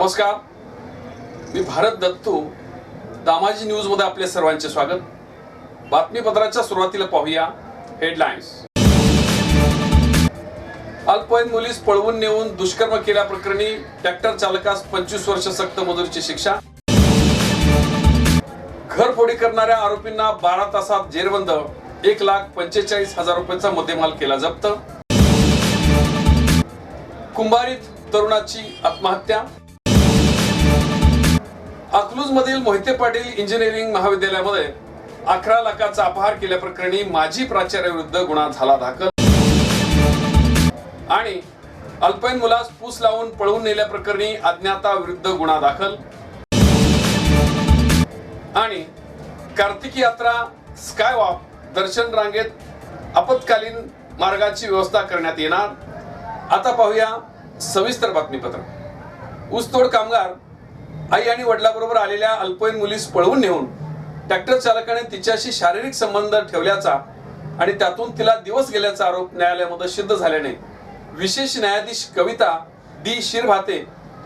नमस्कार, मी भारत दत्तू. दामाजी न्यूज मध्ये आपले सर्वांचे स्वागत. बातमीपत्राच्या सुरुवातीला पाहूया हेडलाईन्स. अल्पवयीन मुलीस पळवून नेऊन दुष्कर्म केल्याप्रकरणी ट्रॅक्टर चालकास 25 वर्ष सक्त मजुरीची शिक्षा. घरफोडी करणाऱ्या आरोपींना 12 तासात जेरबंद. 1,45,000 रुपयाचा मुद्देमाल केला जप्त. कुंभारीत तरुणाची आत्महत्या. अकलूज मधील मोहिते पाटील इंजिनिअरिंग महाविद्यालयामध्ये 11 लाखाचा अपहार केल्याप्रकरणी माजी प्राचार्याविरुद्ध गुन्हा झाला दाखल. आणि अल्पवयीन मुलास पूस लावून पळवून नेल्याप्रकरणी अज्ञाताविरुद्ध गुन्हा दाखल. आणि कार्तिकी यात्रा स्कायवॉक दर्शन रांगेत आपत्कालीन मार्गाची व्यवस्था करण्यात येणार. आता पाहूया सविस्तर बातमीपत्र. ऊसतोड कामगार आई आणि वडिलांबरोबर आलेल्या अल्पवयीन मुलीस पळवून नेऊन ट्रॅक्टर चालकाने तिच्याशी शारीरिक संबंध ठेवल्याचा आणि त्यातून तिला दिवस गेल्याचा आरोप न्यायालयामध्ये सिद्ध झाल्याने विशेष न्यायाधीश कविता डी शिरभाते,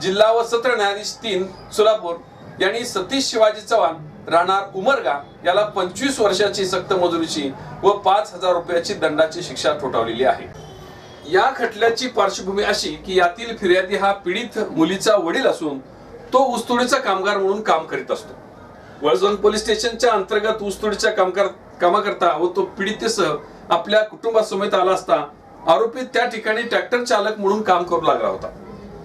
जिल्हा व सत्र न्यायाधीश 3 सोलापूर यांनी सतीश शिवाजी चव्हाण राहणार उमरगा याला 25 वर्षाची सक्त मजुरीची व 5,000 रुपयाची दंडाची शिक्षा ठोठावलेली आहे. या खटल्याची पार्श्वभूमी अशी की यातील फिर्यादी हा पीडित मुलीचा वडील असून तो ऊसतोडीचा कामगार म्हणून काम करीत असतो. वळजोन पोलीस स्टेशनच्या अंतर्गत ऊसतोडीच्या कामाकरता व तो पीडितेसह आपल्या कुटुंबासमेत आला असता आरोपी त्या ठिकाणी ट्रॅक्टर चालक म्हणून काम करू लागला होता.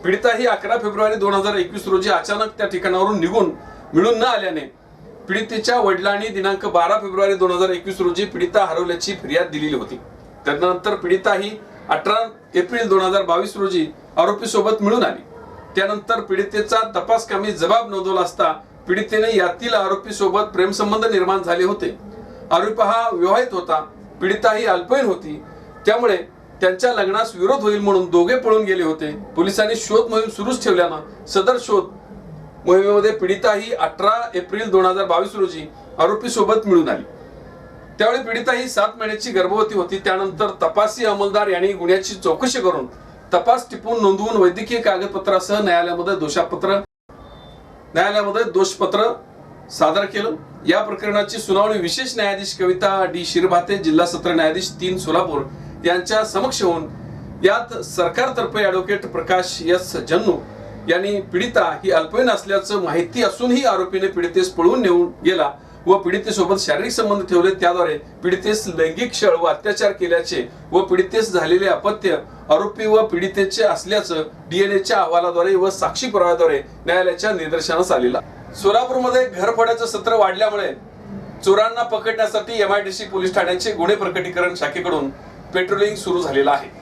पीडिता ही 11 फेब्रुवारी 2021 रोजी अचानक त्या ठिकाणावरून मिळून न आल्याने पीडितेच्या वडिलांनी दिनांक 12 फेब्रुवारी 2021 रोजी पीडिता हरवल्याची फिर्याद दिलेली होती. त्यानंतर पीडिता ही 18 एप्रिल 2022 रोजी आरोपी सोबत मिळून आली. त्यानंतर पीडितेचा तपासकामी जबाब नोंदवला असता पीडितेने यातील आरोपी सोबत प्रेमसंबंध निर्माण झाले होते. आरोपी हा विवाहित होता. पीडिता ही अल्पवयीन होती. त्यामुळे त्यांच्या लग्नास विरोध होईल म्हणून दोघे पळून गेले होते. पोलिसांनी शोध मोहीम सुरूच ठेवल्यानं सदर शोध मोहिमेमध्ये पीडिता ही 18 एप्रिल 2022 रोजी आरोपी सोबत मिळून आली. त्यावेळी पीडिता ही 7 महिन्याची गर्भवती होती. त्यानंतर तपासी अंमलदार यांनी गुन्ह्याची चौकशी करून तपास टिपून नोंदवून वैद्यकीय कागदपत्रासह न्यायालयामध्ये दोषपत्र सादर केलं. या प्रकरणाची सुनावणी विशेष न्यायाधीश कविता डी शिरभाते, जिल्हा सत्र न्यायाधीश 3 सोलापूर यांच्या समक्ष होऊन यात सरकारतर्फे ॲडव्होकेट प्रकाश एस जन्नू यांनी पीडिता ही अल्पवयीन असल्याचं माहिती असूनही आरोपीने पीडितेस पळवून नेऊन गेला व पीडितेसोबत शारीरिक संबंध ठेवले, त्याद्वारे पीडितेस लैंगिक छळ व अत्याचार केल्याचे व पीडितेस झालेले अपत्य आरोपी व पीडितेचे असल्याचं डीएनएच्या अहवालाद्वारे व साक्षी पुराव्याद्वारे न्यायालयाच्या निदर्शनास आलेला. सोलापूरमध्ये घरफोड्याचं सत्र वाढल्यामुळे चोरांना पकडण्यासाठी एमआयडीसी पोलीस ठाण्याचे गुन्हे प्रकटीकरण शाखेकडून पेट्रोलिंग सुरू झालेलं आहे.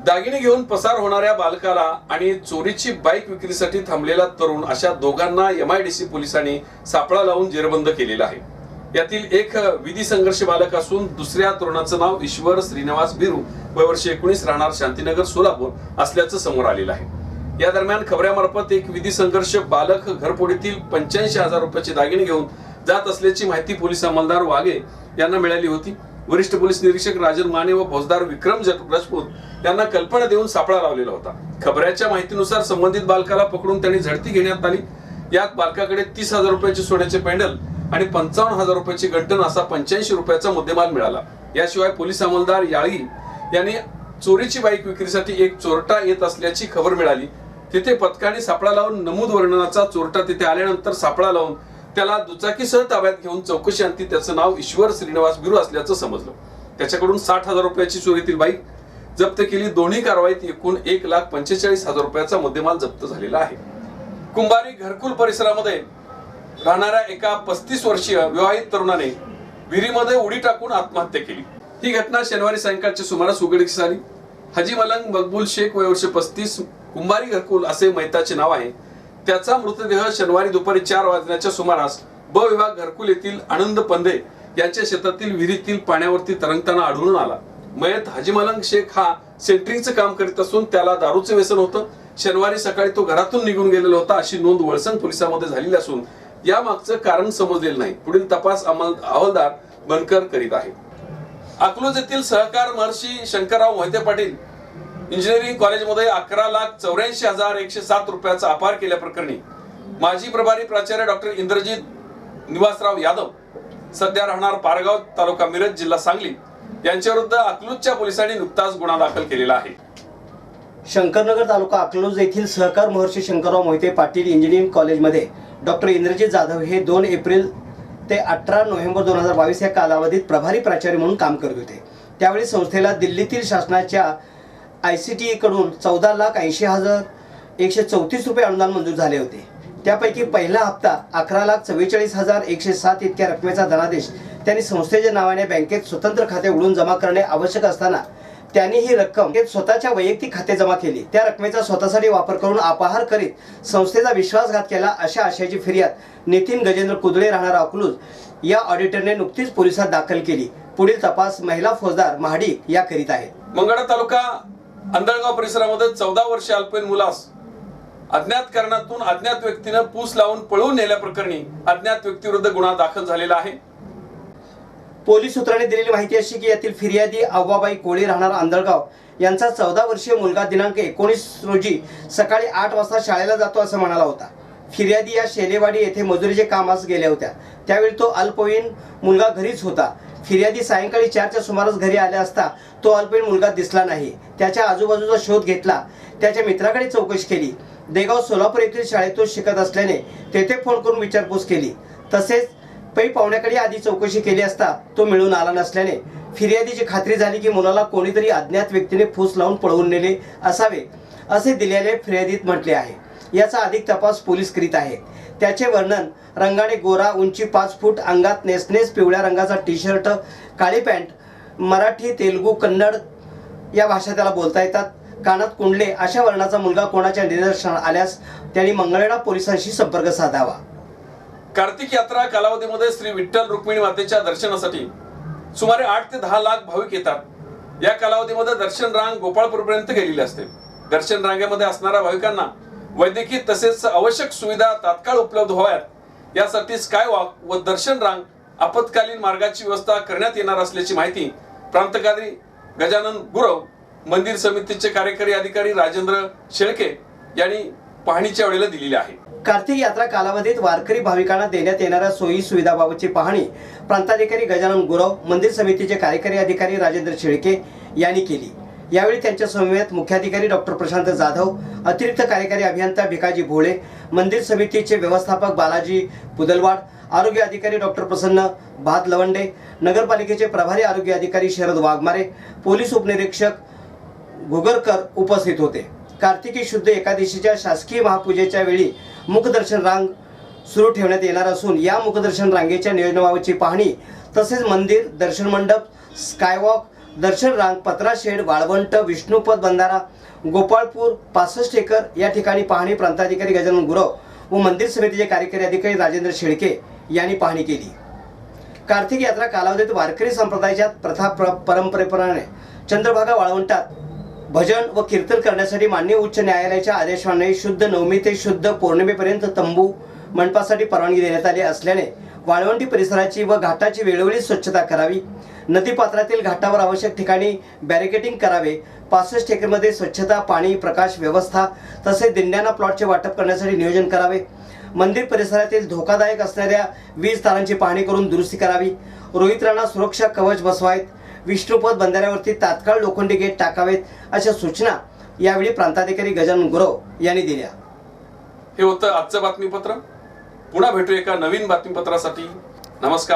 दागिने घेऊन पसार होणाऱ्या बालकाला आणि चोरीची बाईक विक्रीसाठी थांबलेला तरुण अशा दोघांना एमआयडीसी पोलिसांनी सापळा लावून जेरबंद केलेला आहे. यातील एक विधी संघर्ष बालक असून दुसऱ्या तरुणाचं नाव ईश्वर श्रीनिवास बिरू, वय वर्ष 19, राहणार शांतीनगर सोलापूर असल्याचं समोर आलेलं आहे. या दरम्यान खबऱ्यामार्फत एक विधी संघर्ष बालक घरफोडीतील 85,000 रुपयाचे दागिने घेऊन जात असल्याची माहिती पोलीस अंमलदार वाघे यांना मिळाली होती. वरिष्ठ पोलीस निरीक्षक राजन माने व फौजदार विक्रम राजपूत यांना कल्पना देऊन सापळा लावलेला होता. खबऱ्याच्या माहितीनुसार संबंधित बालकाला पकडून त्यांनी झडती घेण्यात आली. यात बालकाकडे 30,000 रुपयाचे सोन्याचे पेंडल आणि 55,000 रुपयाची गंटन असा 85 रुपयाचा मुद्देमाल मिळाला. याशिवाय पोलीस अंमलदार याळगी यांनी चोरीची बाईक विक्रीसाठी एक चोरटा येत असल्याची खबर मिळाली. तिथे पथकाने सापळा लावून नमूद वर्णनाचा चोरटा तिथे आल्यानंतर सापळा लावून त्याला दुचाकीसह ताब्यात घेऊन चौकशी अंती त्याचं नाव ईश्वर श्रीनिवास बिरू असल्याचं समजलं. त्याच्याकडून 60,000 रुपयाची चोरीतील बाईक जप्त केली. दोन्ही कारवाईत एकूण 1,45,000 रुपयाचा मुद्देमाल जप्त झालेला आहे. कुंभारी घरकुल परिसरामध्ये राहणाऱ्या एका 35 वर्षीय विवाहित तरुणाने विहिरीमध्ये उडी टाकून आत्महत्या केली. ही घटना शनिवारी सायंकाळच्या सुमारास उघडकीस आली. हाजी मलंग मकबूल शेख, वय वर्ष 35, कुंभारी घरकुल असे मैताचे नाव आहे. त्याचा मृतदेह शनिवारी दुपारी 4 वाजण्याच्या सुमारास ब विभाग घरकुल येथील आनंद पंधे यांच्या शेतातील विहिरीतील पाण्यावरती तरंगताना आढळून आला. मयत हाजी मलंग शेख हा सेंटरिंगचं काम करीत असून त्याला दारूचं व्यसन होतं. शनिवारी सकाळी तो घरातून निघून गेलेला होता अशी नोंद वळसंग पोलिसांमध्ये झालेली असून या मागचं कारण समजलेलं नाही. पुढील तपास अहवालदार बनकर करीत आहे. अकलूज येथील सहकार महर्षी शंकरराव मोहिते पाटील इंजिनिअरिंग कॉलेजमध्ये 11,84,107 रुपयाचा अपहार केल्याप्रकरणी माजी प्रभारी प्राचार्य डॉक्टर इंद्रजित निवासराव यादव, सध्या राहणार पारगाव, तालुका मिरज, जिल्हा सांगली, यांच्याविरुद्ध अकलूजच्या पोलिसांनी नुकताच गुन्हा दाखल केलेला आहे. शंकरनगर तालुका अकलूज येथील सहकार महर्षी शंकरराव मोहिते पाटील इंजिनिअरिंग कॉलेजमध्ये डॉक्टर इंद्रजित जाधव हे 2 एप्रिल ते 18 नोव्हेंबर 2022 या कालावधीत प्रभारी प्राचार्य म्हणून काम करत होते. त्यावेळी संस्थेला दिल्लीतील शासनाच्या ICTE कडून 14,80,134 रुपये अनुदान मंजूर झाले होते. त्यापैकी पहिला हप्ता 11,44,107 इतक्या रकमेचा धनादेश त्यांनी संस्थेच्या नावाने बँकेत स्वतंत्र खाते उघडून जमा करणे आवश्यक असताना त्यांनी ही रक्कम स्वतःच्या वैयक्तिक खाते जमा केली. त्या रकमेचा स्वतःसाठी वापर करून अपहार करीत संस्थेचा विश्वासघात केला, अशा आशयाची फिर्याद नितीन गजेंद्र कुदळे राहणार अकलूज या ऑडिटरने नुकतीच पोलिसात दाखल केली. पुढील तपास महिला फौजदार महाडिक या करीत आहेत. मंगळा तालुका अंधळगाव परिसरामध्ये 14 वर्षीय अल्पवयीन मुलास अज्ञात कारणातून अज्ञात व्यक्तीने पूस लावून पळवून नेल्याप्रकरणी अज्ञात व्यक्तीविरुद्ध गुन्हा दाखल झालेला आहे. पोलीस सूत्रांनी दिलेली माहिती अशी की यातील फिर्यादी अव्वाबाई कोळी राहणार अंधळगाव यांचा 14 वर्षीय मुलगा दिनांक 19 रोजी सकाळी 8 वाजता शाळेला जातो असं म्हणाला होता. फिर्यादी या शेलेवाडी येथे मजुरीचे कामास गेल्या होत्या. त्यावेळी तो अल्पवयीन मुलगा घरीच होता. फिर्यादी सायंकाळी 4च्या सुमारास घरी आले असता तो अल्पवयीन मुलगा दिसला नाही. त्याच्या आजूबाजूचा शोध घेतला. त्याच्या मित्राकडे चौकशी केली. देगाव सोलापूर येथील शाळेत तो शिकत असल्याने तेथे फोन करून विचारपूस केली. तसेच पै पाहुण्याकडे आधी चौकशी केली असता तो मिळून आला नसल्याने फिर्यादीची खात्री झाली की मुलाला कोणीतरी अज्ञात व्यक्तीने फूस लावून पळवून नेले असावे असे दिलेले फिर्यादीत म्हटले आहे. याचा अधिक तपास पोलीस करीत आहेत. त्याचे वर्णन रंगाने गोरा, उंची 5 फूट, अंगात नेसनेस पिवळ्या रंगाचा टी-शर्ट, काळी पॅन्ट, मराठी, तेलुगू, कन्नड या भाषा त्याला बोलता येतात, कानात कुंडले अशा वर्णाचा मुलगा कोणाच्या निदर्शनास आल्यास त्यांनी मंगळवेढा पोलिसांशी संपर्क साधावा. कार्तिक यात्रा कालावधीमध्ये श्री विठ्ठल रुक्मिणी मातेच्या दर्शनासाठी सुमारे 8 ते 10 लाख भाविक येतात. या कालावधीमध्ये दर्शन रांग गोपाळपूरपर्यंत गेलेली असते. दर्शन रांगेमध्ये असणाऱ्या भाविकांना वैद्यकीय तसेच आवश्यक सुविधा तात्काळ उपलब्ध व्हाव्यात यासाठी स्कायवॉक व दर्शन रांग आपत्कालीन मार्गाची व्यवस्था करण्यात येणार असल्याची माहिती प्रांतकारी गजानन गुरव, मंदिर समितीचे कार्यकारी अधिकारी राजेंद्र शेळके यांनी पाहणीच्या वेळेला दिलेली आहे. कार्तिक यात्रा कालावधीत वारकरी भाविकांना देण्यात येणाऱ्या सोयी सुविधाबाबतची पाहणी प्रांताधिकारी गजानन गुरव, मंदिर समितीचे कार्यकारी अधिकारी राजेंद्र शेळके यांनी केली. यावेळी त्यांच्या समवेत मुख्याधिकारी डॉक्टर प्रशांत जाधव, अतिरिक्त कार्यकारी अभियंता भिकाजी भोळे, मंदिर समितीचे व्यवस्थापक बालाजी पुदलवाड, आरोग्य अधिकारी डॉक्टर प्रसन्न भातलवंडे, नगरपालिकेचे प्रभारी आरोग्य अधिकारी शरद वाघमारे, पोलीस उपनिरीक्षक घुगरकर उपस्थित होते. कार्तिकी शुद्ध एकादशीच्या शासकीय महापूजेच्या वेळी मुखदर्शन रांग सुरू ठेवण्यात येणार असून या मुखदर्शन रांगेच्या नियोजनाबाबतची पाहणी तसेच मंदिर, दर्शन मंडप, स्कायवॉक, दर्शन रांग, पत्रा शेड, वाळवंट, विष्णुपद बंधारा, गोपाळपूर, 65 एकर या ठिकाणी पाहणी प्रांताधिकारी गजानन गुरव व मंदिर समितीचे कार्यकारी अधिकारी राजेंद्र शेळके यांनी पाहणी केली. कार्तिक यात्रा कालावधीत वारकरी संप्रदायाच्या प्रथा परंपरेप्रमाणे चंद्रभागा वाळवंटात भजन व कीर्तन करण्यासाठी माननीय उच्च न्यायालयाच्या आदेशाने शुद्ध नवमी ते शुद्ध पौर्णिमेपर्यंत तंबू मंडपासाठी परवानगी देण्यात आली असल्याने वाळवंटी परिसराची व घाटाची वेळोवेळी स्वच्छता करावी. नदीपात्रातील घाटावर आवश्यक ठिकाणी बॅरिकेडिंग करावे. 65 एकरमध्ये स्वच्छता, पाणी, प्रकाश व्यवस्था तसेच दिंड्यांना प्लॉटचे वाटप करण्यासाठी नियोजन करावे. मंदिर परिसरातील धोकादायक असणाऱ्या वीज तारांची पाहणी करून दुरुस्ती करावी. रोहित राणा सुरक्षा कवच बसवावेत. विष्णुपद बंधाऱ्यावरती तात्काळ लोखंडी गेट टाकावेत अशा सूचना यावेळी प्रांताधिकारी गजानन गुरव यांनी दिल्या. हे होतं आजचं बातमीपत्र. पुन्हा भेटू एका नवीन बातमीपत्रासाठी. नमस्कार.